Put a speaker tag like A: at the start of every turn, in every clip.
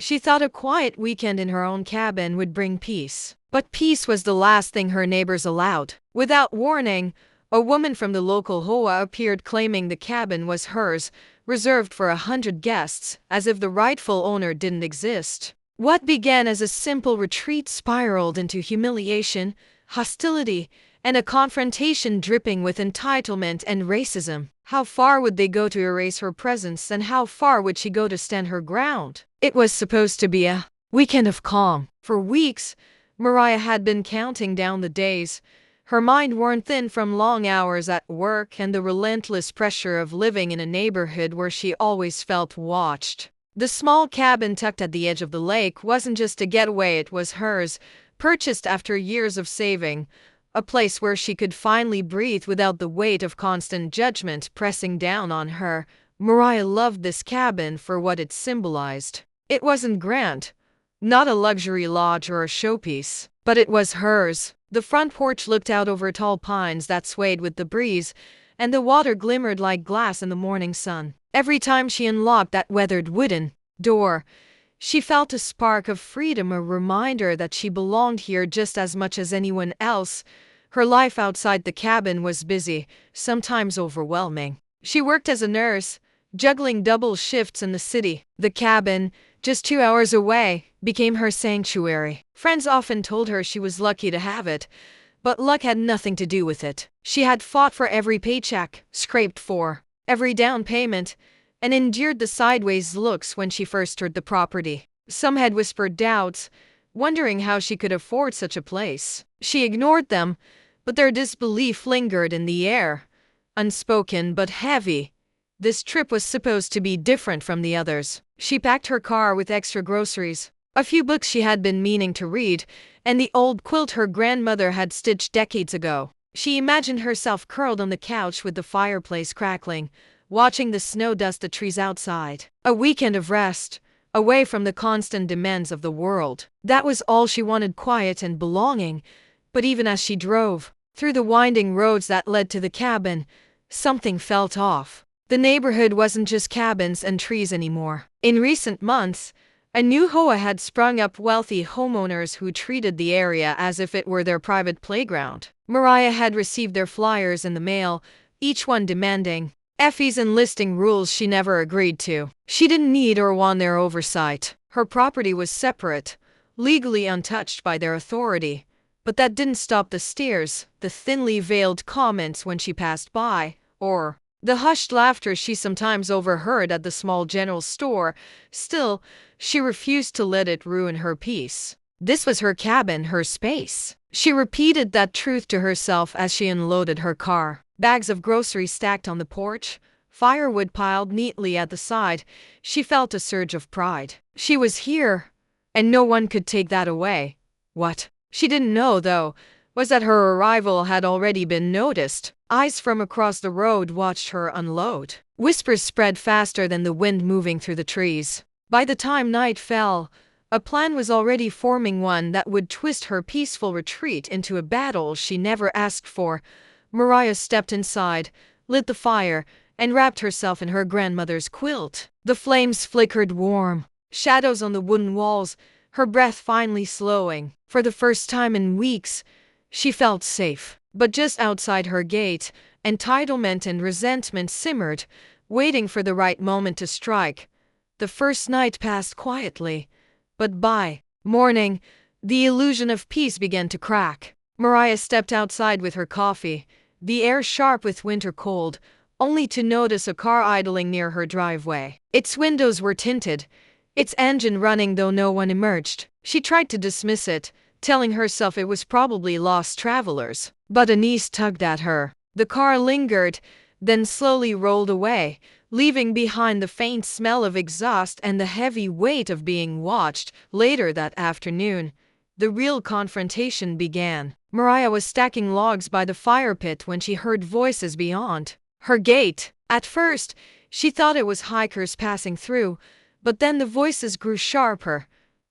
A: She thought a quiet weekend in her own cabin would bring peace. But peace was the last thing her neighbors allowed. Without warning, a woman from the local HOA appeared claiming the cabin was hers, reserved for 100 guests, as if the rightful owner didn't exist. What began as a simple retreat spiraled into humiliation, hostility, and a confrontation dripping with entitlement and racism. How far would they go to erase her presence, and how far would she go to stand her ground? It was supposed to be a weekend of calm. For weeks, Mariah had been counting down the days, her mind worn thin from long hours at work and the relentless pressure of living in a neighborhood where she always felt watched. The small cabin tucked at the edge of the lake wasn't just a getaway, it was hers, purchased after years of saving, a place where she could finally breathe without the weight of constant judgment pressing down on her. Mariah loved this cabin for what it symbolized. It wasn't grand, not a luxury lodge or a showpiece, but it was hers. The front porch looked out over tall pines that swayed with the breeze, and the water glimmered like glass in the morning sun. Every time she unlocked that weathered wooden door, she felt a spark of freedom, a reminder that she belonged here just as much as anyone else. Her life outside the cabin was busy, sometimes overwhelming. She worked as a nurse, juggling double shifts in the city. The cabin, just 2 hours away, became her sanctuary. Friends often told her she was lucky to have it, but luck had nothing to do with it. She had fought for every paycheck, scraped for every down payment, and endured the sideways looks when she first heard the property. Some had whispered doubts, wondering how she could afford such a place. She ignored them, but their disbelief lingered in the air, unspoken but heavy. This trip was supposed to be different from the others. She packed her car with extra groceries, a few books she had been meaning to read, and the old quilt her grandmother had stitched decades ago. She imagined herself curled on the couch with the fireplace crackling, watching the snow dust the trees outside. A weekend of rest, away from the constant demands of the world. That was all she wanted, quiet and belonging. But even as she drove through the winding roads that led to the cabin, something felt off. The neighborhood wasn't just cabins and trees anymore. In recent months, a new HOA had sprung up, wealthy homeowners who treated the area as if it were their private playground. Mariah had received their flyers in the mail, each one demanding fees and listing rules she never agreed to. She didn't need or want their oversight. Her property was separate, legally untouched by their authority. But that didn't stop the stares, the thinly veiled comments when she passed by, or the hushed laughter she sometimes overheard at the small general store. Still, she refused to let it ruin her peace. This was her cabin, her space. She repeated that truth to herself as she unloaded her car. Bags of groceries stacked on the porch, firewood piled neatly at the side. She felt a surge of pride. She was here, and no one could take that away. What she didn't know, though, was that her arrival had already been noticed. Eyes from across the road watched her unload. Whispers spread faster than the wind moving through the trees. By the time night fell, a plan was already forming, one that would twist her peaceful retreat into a battle she never asked for. Mariah stepped inside, lit the fire, and wrapped herself in her grandmother's quilt. The flames flickered warm, shadows on the wooden walls, her breath finally slowing. For the first time in weeks, she felt safe. But just outside her gate, entitlement and resentment simmered, waiting for the right moment to strike. The first night passed quietly, but by morning, the illusion of peace began to crack. Mariah stepped outside with her coffee, the air sharp with winter cold, only to notice a car idling near her driveway. Its windows were tinted, its engine running, though no one emerged. She tried to dismiss it, telling herself it was probably lost travelers. But a niece tugged at her. The car lingered, then slowly rolled away, leaving behind the faint smell of exhaust and the heavy weight of being watched. Later that afternoon, the real confrontation began. Mariah was stacking logs by the fire pit when she heard voices beyond her gate. At first, she thought it was hikers passing through, but then the voices grew sharper,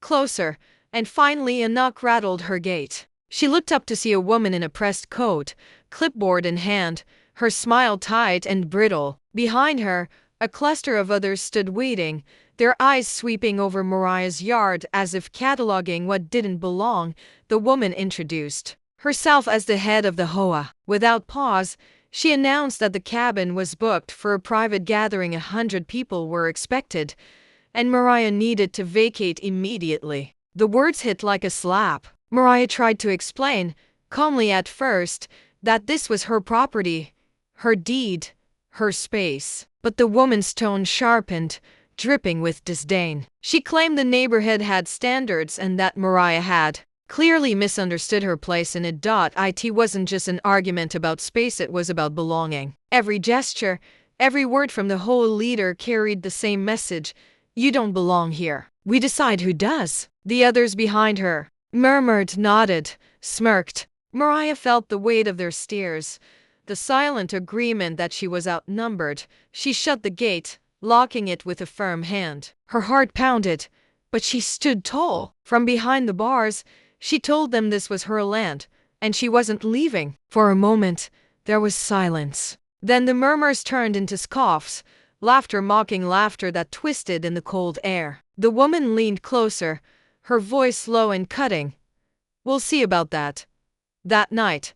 A: closer, and finally a knock rattled her gate. She looked up to see a woman in a pressed coat, clipboard in hand, her smile tight and brittle. Behind her, A cluster of others stood waiting, their eyes sweeping over Mariah's yard as if cataloging what didn't belong. The woman introduced herself as the head of the HOA. Without pause, she announced that the cabin was booked for a private gathering. 100 people were expected, and Mariah needed to vacate immediately. The words hit like a slap. Mariah tried to explain, calmly at first, that this was her property, her deed, her space. But the woman's tone sharpened, dripping with disdain. She claimed the neighborhood had standards and that Mariah had clearly misunderstood her place in it. It wasn't just an argument about space, it was about belonging. Every gesture, every word from the whole leader carried the same message: you don't belong here. We decide who does. The others behind her murmured, nodded, smirked. Mariah felt the weight of their stares, the silent agreement that she was outnumbered. She shut the gate, locking it with a firm hand. Her heart pounded, but she stood tall. From behind the bars, she told them this was her land, and she wasn't leaving. For a moment, there was silence. Then the murmurs turned into scoffs, laughter, mocking laughter that twisted in the cold air. The woman leaned closer, her voice low and cutting. "We'll see about that." That night,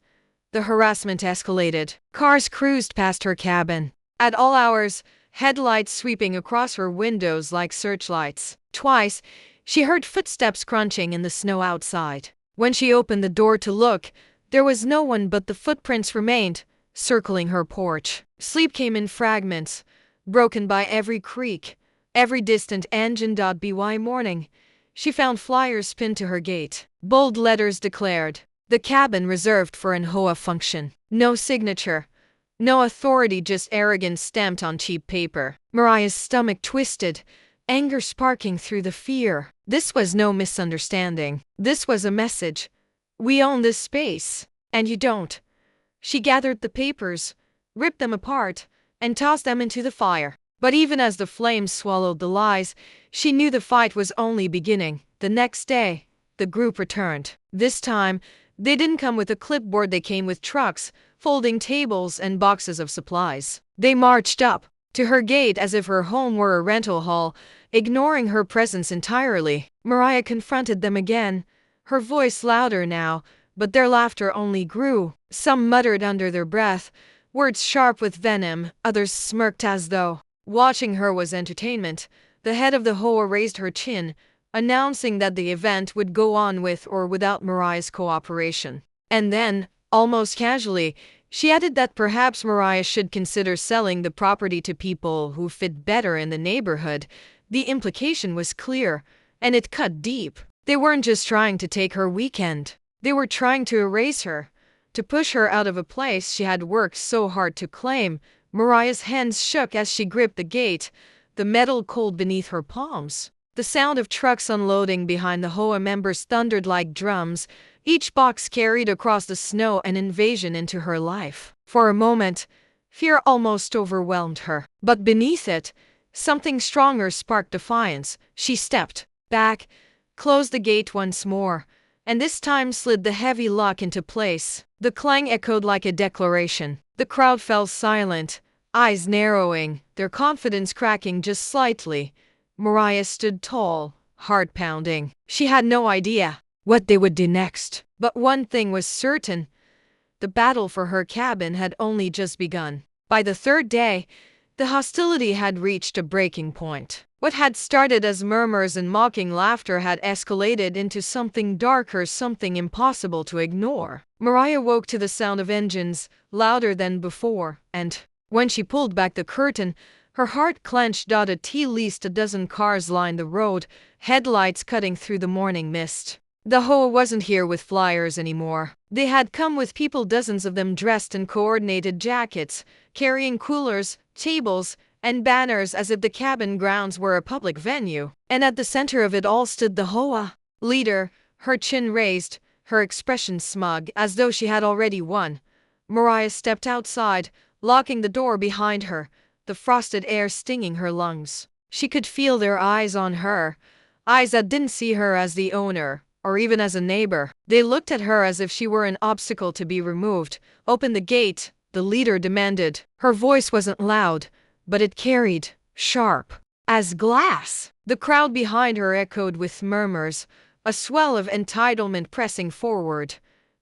A: the harassment escalated. Cars cruised past her cabin at all hours, headlights sweeping across her windows like searchlights. Twice, she heard footsteps crunching in the snow outside. When she opened the door to look, there was no one, but the footprints remained, circling her porch. Sleep came in fragments, broken by every creak, every distant engine. By morning, she found flyers pinned to her gate. Bold letters declared, "The cabin reserved for an HOA function." No signature, no authority, just arrogance stamped on cheap paper. Mariah's stomach twisted, anger sparking through the fear. This was no misunderstanding. This was a message. We own this space, and you don't. She gathered the papers, ripped them apart, and tossed them into the fire. But even as the flames swallowed the lies, she knew the fight was only beginning. The next day, the group returned. This time, they didn't come with a clipboard, they came with trucks, folding tables, and boxes of supplies. They marched up to her gate as if her home were a rental hall, ignoring her presence entirely. Mariah confronted them again, her voice louder now, but their laughter only grew. Some muttered under their breath, words sharp with venom, others smirked as though watching her was entertainment. The head of the HOA raised her chin, announcing that the event would go on with or without Mariah's cooperation. And then, almost casually, she added that perhaps Mariah should consider selling the property to people who fit better in the neighborhood. The implication was clear, and it cut deep. They weren't just trying to take her weekend. They were trying to erase her, to push her out of a place she had worked so hard to claim. Mariah's hands shook as she gripped the gate, the metal cold beneath her palms. The sound of trucks unloading behind the HOA members thundered like drums. Each box carried across the snow an invasion into her life. For a moment, fear almost overwhelmed her. But beneath it, something stronger sparked defiance. She stepped back, closed the gate once more, and this time slid the heavy lock into place. The clang echoed like a declaration. The crowd fell silent, eyes narrowing, their confidence cracking just slightly. Mariah stood tall, heart pounding. She had no idea what they would do next. But one thing was certain: the battle for her cabin had only just begun. By the third day, the hostility had reached a breaking point. What had started as murmurs and mocking laughter had escalated into something darker, something impossible to ignore. Mariah woke to the sound of engines, louder than before, and when she pulled back the curtain, her heart clenched. At least a dozen cars lined the road, headlights cutting through the morning mist. The HOA wasn't here with flyers anymore. They had come with people, dozens of them dressed in coordinated jackets, carrying coolers, tables, and banners as if the cabin grounds were a public venue. And at the center of it all stood the HOA leader, her chin raised, her expression smug, as though she had already won. Mariah stepped outside, locking the door behind her, the frosted air stinging her lungs. She could feel their eyes on her, eyes that didn't see her as the owner, or even as a neighbor. They looked at her as if she were an obstacle to be removed. "Open the gate," the leader demanded. Her voice wasn't loud, but it carried sharp as glass. The crowd behind her echoed with murmurs, a swell of entitlement pressing forward.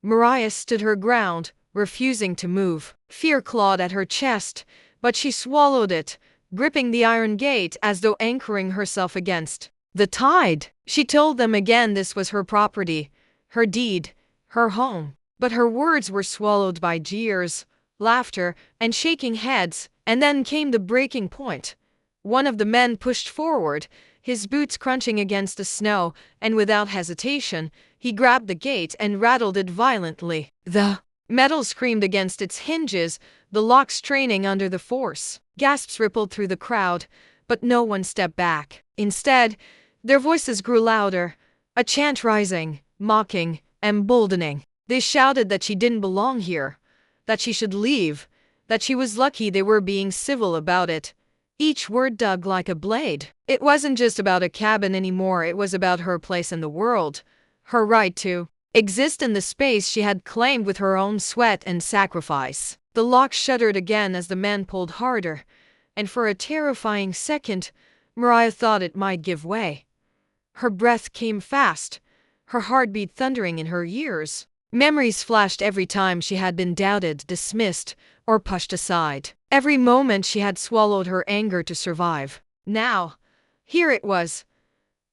A: Mariah stood her ground, refusing to move. Fear clawed at her chest, but she swallowed it, gripping the iron gate as though anchoring herself against the tide. She told them again this was her property, her deed, her home. But her words were swallowed by jeers, laughter, and shaking heads, and then came the breaking point. One of the men pushed forward, his boots crunching against the snow, and without hesitation, he grabbed the gate and rattled it violently. The metal screamed against its hinges, the lock straining under the force. Gasps rippled through the crowd, but no one stepped back. Instead, their voices grew louder, a chant rising, mocking, emboldening. They shouted that she didn't belong here, that she should leave, that she was lucky they were being civil about it. Each word dug like a blade. It wasn't just about a cabin anymore, it was about her place in the world, her right to exist in the space she had claimed with her own sweat and sacrifice. The lock shuddered again as the man pulled harder, and for a terrifying second, Mariah thought it might give way. Her breath came fast, her heartbeat thundering in her ears. Memories flashed every time she had been doubted, dismissed, or pushed aside. Every moment she had swallowed her anger to survive. Now, here it was,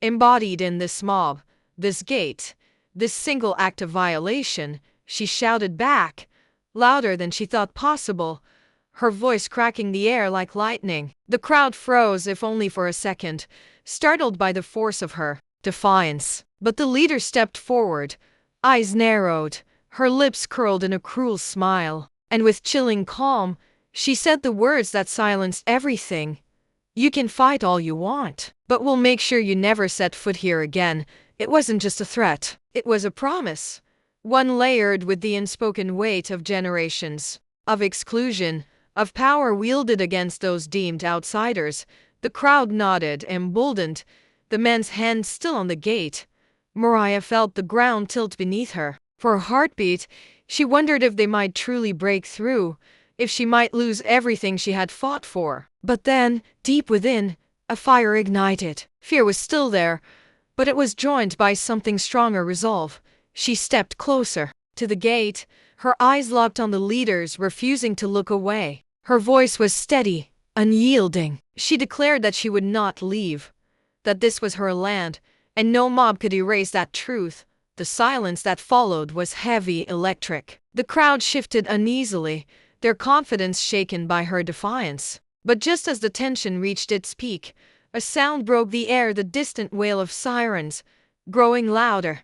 A: embodied in this mob, this gate, this single act of violation. She shouted back, louder than she thought possible, her voice cracking the air like lightning. The crowd froze, if only for a second, startled by the force of her defiance. But the leader stepped forward, eyes narrowed, her lips curled in a cruel smile, and with chilling calm, she said the words that silenced everything. "You can fight all you want, but we'll make sure you never set foot here again." It wasn't just a threat, it was a promise, one layered with the unspoken weight of generations of exclusion, of power wielded against those deemed outsiders. The crowd nodded, emboldened, the man's hand still on the gate. Mariah felt the ground tilt beneath her. For a heartbeat, she wondered if they might truly break through, if she might lose everything she had fought for. But then, deep within, a fire ignited. Fear was still there, but it was joined by something stronger, resolve. She stepped closer to the gate, her eyes locked on the leaders, refusing to look away. Her voice was steady, unyielding. She declared that she would not leave, that this was her land, and no mob could erase that truth. The silence that followed was heavy, electric. The crowd shifted uneasily, their confidence shaken by her defiance. But just as the tension reached its peak, a sound broke the air, the distant wail of sirens, growing louder,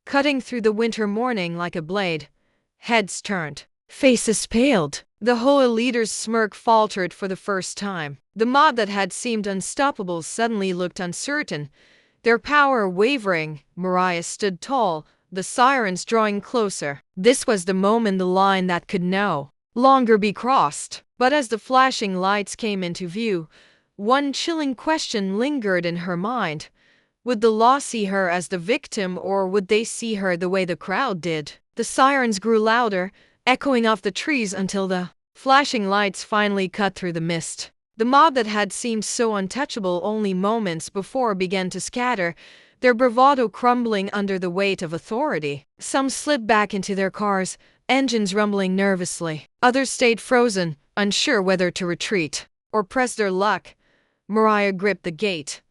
A: cutting through the winter morning like a blade. Heads turned, faces paled. The HOA leader's smirk faltered for the first time. The mob that had seemed unstoppable suddenly looked uncertain, their power wavering. Mariah stood tall, the sirens drawing closer. This was the moment, the line that could no longer be crossed. But as the flashing lights came into view, one chilling question lingered in her mind. Would the law see her as the victim, or would they see her the way the crowd did? The sirens grew louder, echoing off the trees until the flashing lights finally cut through the mist. The mob that had seemed so untouchable only moments before began to scatter, their bravado crumbling under the weight of authority. Some slid back into their cars, engines rumbling nervously. Others stayed frozen, unsure whether to retreat or press their luck. Mariah gripped the gate,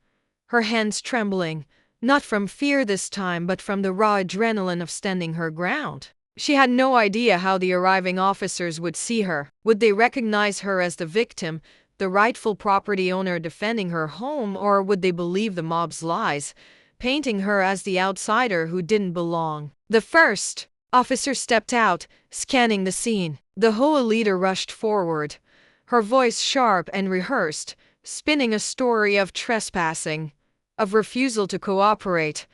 A: her hands trembling, not from fear this time but from the raw adrenaline of standing her ground. She had no idea how the arriving officers would see her. Would they recognize her as the victim, the rightful property owner defending her home, or would they believe the mob's lies, painting her as the outsider who didn't belong? The first officer stepped out, scanning the scene. The HOA leader rushed forward, her voice sharp and rehearsed, spinning a story of trespassing, of refusal to cooperate,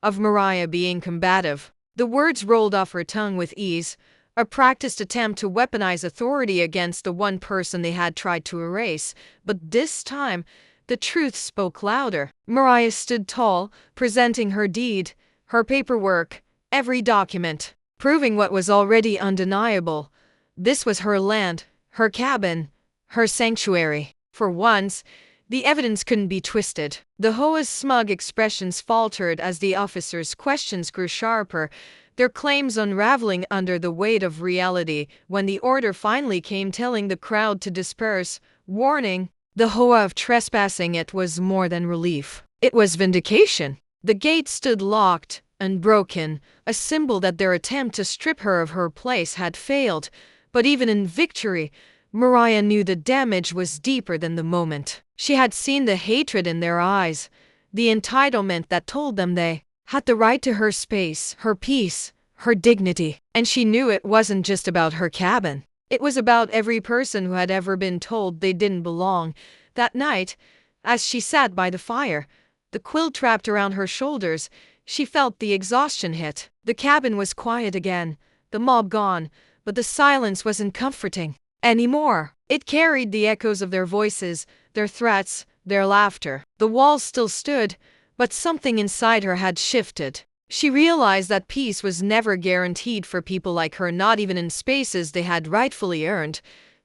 A: of Mariah being combative. The words rolled off her tongue with ease, a practiced attempt to weaponize authority against the one person they had tried to erase. But this time, the truth spoke louder. Mariah stood tall, presenting her deed, her paperwork, every document, proving what was already undeniable. This was her land, her cabin, her sanctuary. For once, The evidence couldn't be twisted. The HOA's smug expressions faltered as the officers' questions grew sharper, their claims unraveling under the weight of reality. When the order finally came telling the crowd to disperse, warning the HOA of trespassing, it was more than relief. It was vindication. The gate stood locked, unbroken, a symbol that their attempt to strip her of her place had failed. But even in victory, Mariah knew the damage was deeper than the moment. She had seen the hatred in their eyes, the entitlement that told them they had the right to her space, her peace, her dignity. And she knew it wasn't just about her cabin. It was about every person who had ever been told they didn't belong. That night, as she sat by the fire, the quilt wrapped around her shoulders, she felt the exhaustion hit. The cabin was quiet again, the mob gone, but the silence wasn't comforting anymore. It carried the echoes of their voices, their threats, their laughter. The walls still stood, but something inside her had shifted. She realized that peace was never guaranteed for people like her, not even in spaces they had rightfully earned.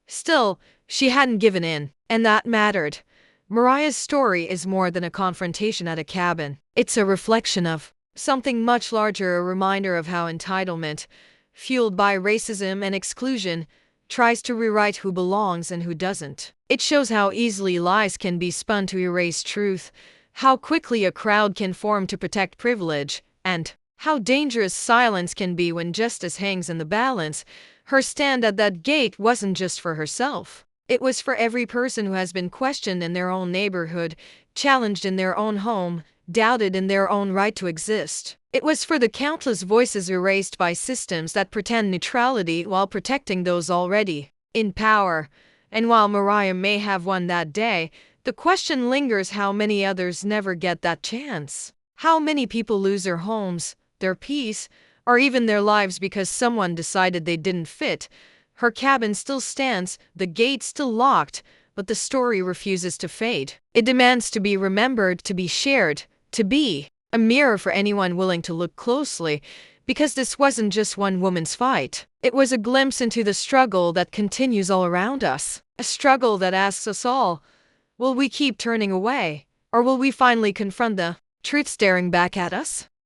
A: Still, she hadn't given in, and that mattered. Mariah's story is more than a confrontation at a cabin. It's a reflection of something much larger, a reminder of how entitlement, fueled by racism and exclusion, tries to rewrite who belongs and who doesn't. It shows how easily lies can be spun to erase truth, how quickly a crowd can form to protect privilege, and how dangerous silence can be when justice hangs in the balance. Her stand at that gate wasn't just for herself. It was for every person who has been questioned in their own neighborhood, challenged in their own home, doubted in their own right to exist. It was for the countless voices erased by systems that pretend neutrality while protecting those already in power. And while Mariah may have won that day, the question lingers: how many others never get that chance? How many people lose their homes, their peace, or even their lives because someone decided they didn't fit? Her cabin still stands, the gate still locked, but the story refuses to fade. It demands to be remembered, to be shared, to be a mirror for anyone willing to look closely, because this wasn't just one woman's fight. It was a glimpse into the struggle that continues all around us, a struggle that asks us all, will we keep turning away, or will we finally confront the truth staring back at us?